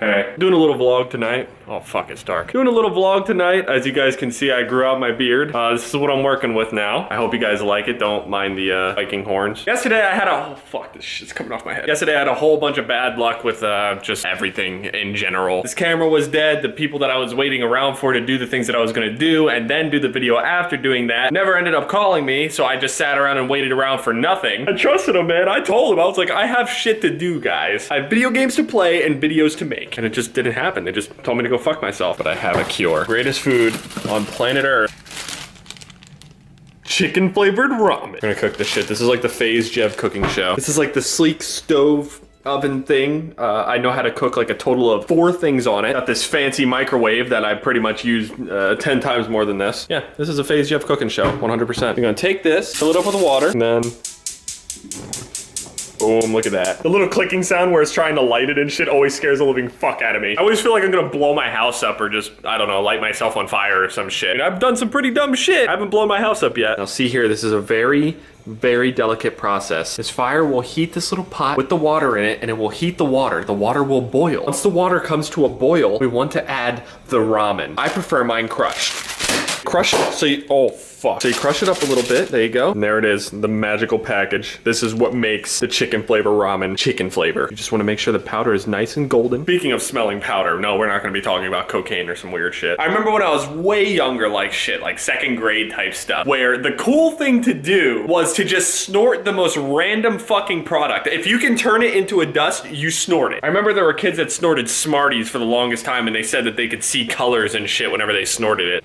Hey, doing a little vlog tonight. Oh fuck, it's dark. Doing a little vlog tonight. As you guys can see, I grew out my beard. This is what I'm working with now. I hope you guys like it. Don't mind the Viking horns. Yesterday I had oh fuck, this shit's coming off my head. Yesterday I had a whole bunch of bad luck with just everything in general. This camera was dead. The people that I was waiting around for to do the things that I was gonna do and then do the video after doing that never ended up calling me, so I just sat around and waited around for nothing. I trusted him, man. I told him, I was like, I have shit to do, guys. I have video games to play and videos to make. And it just didn't happen. They just told me to go fuck myself. But I have a cure. Greatest food on planet Earth. Chicken flavored ramen. I'm gonna cook this shit. This is like the FaZe Jev cooking show. This is like the sleek stove oven thing. I know how to cook like a total of 4 things on it. Got this fancy microwave that I pretty much use 10 times more than this. Yeah, this is a FaZe Jev cooking show, 100%. I'm gonna take this, fill it up with water, and then boom, look at that. The little clicking sound where it's trying to light it and shit always scares the living fuck out of me. I always feel like I'm gonna blow my house up or just, I don't know, light myself on fire or some shit. And I've done some pretty dumb shit. I haven't blown my house up yet. Now see here, this is a very delicate process. This fire will heat this little pot with the water in it, and it will heat the water. The water will boil. Once the water comes to a boil, we want to add the ramen. I prefer mine crushed. Crush it, so you, oh fuck. So you crush it up a little bit, there you go. And there it is, the magical package. This is what makes the chicken flavor ramen chicken flavor. You just wanna make sure the powder is nice and golden. Speaking of smelling powder, no, we're not gonna be talking about cocaine or some weird shit. I remember when I was way younger, like shit, like 2nd grade type stuff, where the cool thing to do was to just snort the most random fucking product. If you can turn it into a dust, you snort it. I remember there were kids that snorted Smarties for the longest time, and they said that they could see colors and shit whenever they snorted it.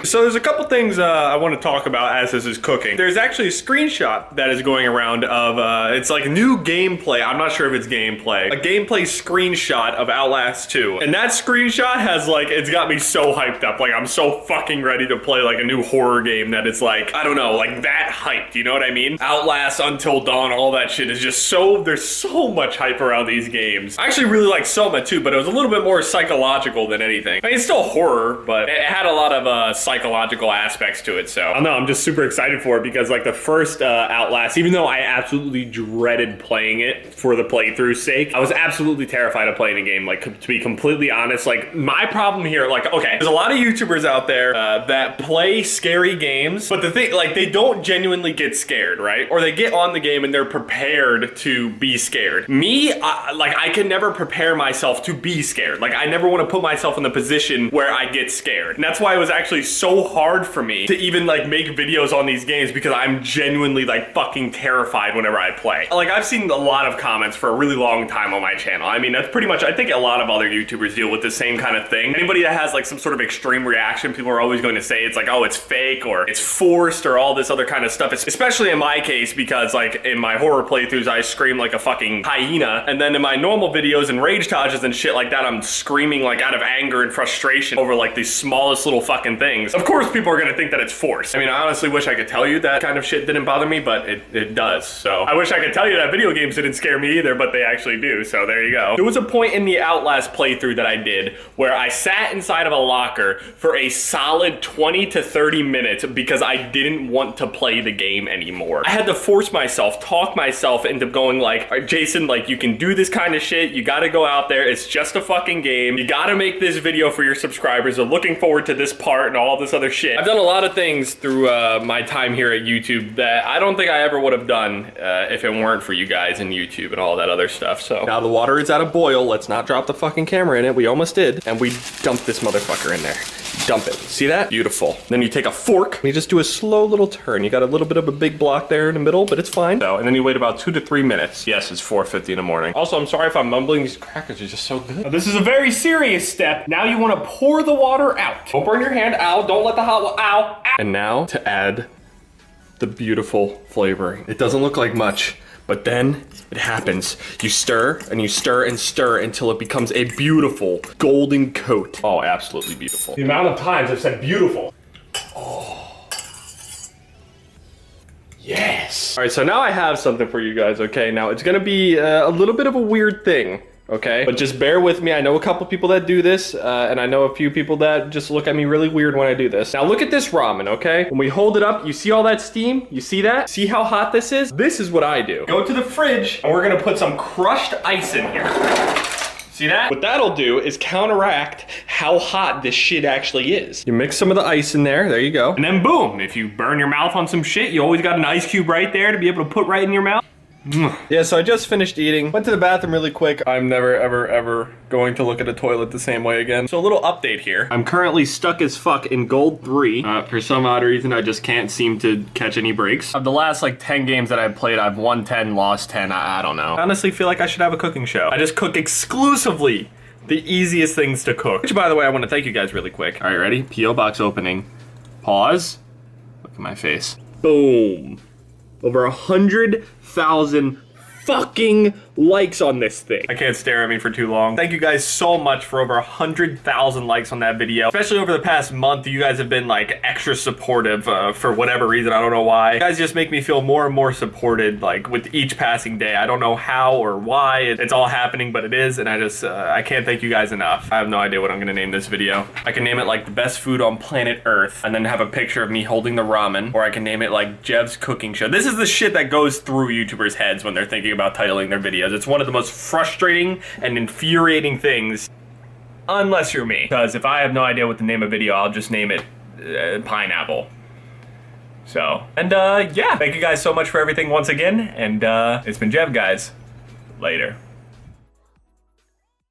So there's a couple things I want to talk about as this is cooking. There's actually a screenshot that is going around of, it's like new gameplay. I'm not sure if it's gameplay. A gameplay screenshot of Outlast 2. And that screenshot has like, it's got me so hyped up. Like I'm so fucking ready to play like a new horror game that it's like, I don't know, like that hyped, you know what I mean? Outlast, Until Dawn, all that shit is just so, there's so much hype around these games. I actually really like Soma too, but it was a little bit more psychological than anything. I mean, it's still horror, but it had a lot of psychological aspects to it, so I don't know, I'm just super excited for it because like the first Outlast, even though I absolutely dreaded playing it for the playthrough's sake, I was absolutely terrified of playing a game. Like to be completely honest, like my problem here, like okay, there's a lot of YouTubers out there that play scary games, but the thing, like they don't genuinely get scared, right? Or they get on the game and they're prepared to be scared. Me, like I can never prepare myself to be scared. Like I never want to put myself in the position where I get scared. And that's why it was actually so hard for me to even like make videos on these games because I'm genuinely like fucking terrified whenever I play. Like I've seen a lot of comments for a really long time on my channel. I mean, that's pretty much, I think a lot of other YouTubers deal with the same kind of thing. Anybody that has like some sort of extreme reaction, people are always going to say it's like, oh, it's fake or it's forced or all this other kind of stuff. Especially in my case, because like in my horror playthroughs, I scream like a fucking hyena. And then in my normal videos and rage tages and shit like that, I'm screaming like out of anger and frustration over like the smallest little fucking things. Of course, people are gonna think that it's forced. I mean, I honestly wish I could tell you that kind of shit didn't bother me, but it does. So I wish I could tell you that video games didn't scare me either, but they actually do. So there you go. There was a point in the Outlast playthrough that I did where I sat inside of a locker for a solid 20 to 30 minutes because I didn't want to play the game anymore. I had to force myself, talk myself into going like, all right, Jason, like you can do this kind of shit. You gotta go out there. It's just a fucking game. You gotta make this video for your subscribers. They're looking forward to this part and all this other shit. I've done a lot of things through my time here at YouTube that I don't think I ever would have done if it weren't for you guys and YouTube and all that other stuff. So now the water is at a boil. Let's not drop the fucking camera in it. We almost did. And we dumped this motherfucker in there. Dump it. See that? Beautiful. Then you take a fork and you just do a slow little turn. You got a little bit of a big block there in the middle, but it's fine. So, and then you wait about 2 to 3 minutes. Yes, it's 4:50 in the morning. Also, I'm sorry if I'm mumbling. These crackers are just so good. Now, this is a very serious step. Now you want to pour the water out. Don't burn your hand. Ow, don't let the hot water, ow. And now to add the beautiful flavoring. It doesn't look like much, but then it happens. You stir and you stir and stir until it becomes a beautiful golden coat. Oh, absolutely beautiful. The amount of times I've said beautiful. Oh. Yes. All right, so now I have something for you guys, okay? Now it's gonna be a little bit of a weird thing. okay? But just bear with me. I know a couple people that do this, and I know a few people that just look at me really weird when I do this. Now look at this ramen, okay? When we hold it up, you see all that steam? You see that? See how hot this is? This is what I do. Go to the fridge, and we're gonna put some crushed ice in here. See that? What that'll do is counteract how hot this shit actually is. You mix some of the ice in there you go. And then boom, if you burn your mouth on some shit, you always got an ice cube right there to be able to put right in your mouth. Yeah, so I just finished eating, went to the bathroom really quick. I'm never, ever, ever going to look at a toilet the same way again. So a little update here. I'm currently stuck as fuck in Gold 3. For some odd reason, I just can't seem to catch any breaks. Of the last like 10 games that I've played, I've won 10, lost 10, I don't know. I honestly feel like I should have a cooking show. I just cook exclusively the easiest things to cook. Which, by the way, I want to thank you guys really quick. All right, ready? P.O. box opening. Pause. Look at my face. Boom. Over 100,000 fucking likes on this thing. I can't stare at me for too long. Thank you guys so much for over 100,000 likes on that video. Especially over the past month, you guys have been like extra supportive for whatever reason. I don't know why. You guys just make me feel more and more supported like with each passing day. I don't know how or why it's all happening, but it is. And I can't thank you guys enough. I have no idea what I'm gonna name this video. I can name it like the best food on planet Earth and then have a picture of me holding the ramen, or I can name it like Jev's cooking show. This is the shit that goes through YouTubers' heads when they're thinking about titling their videos. It's one of the most frustrating and infuriating things, unless you're me. Because if I have no idea what to name a video, I'll just name it Pineapple. So, and yeah, thank you guys so much for everything once again, and it's been Jev, guys. Later.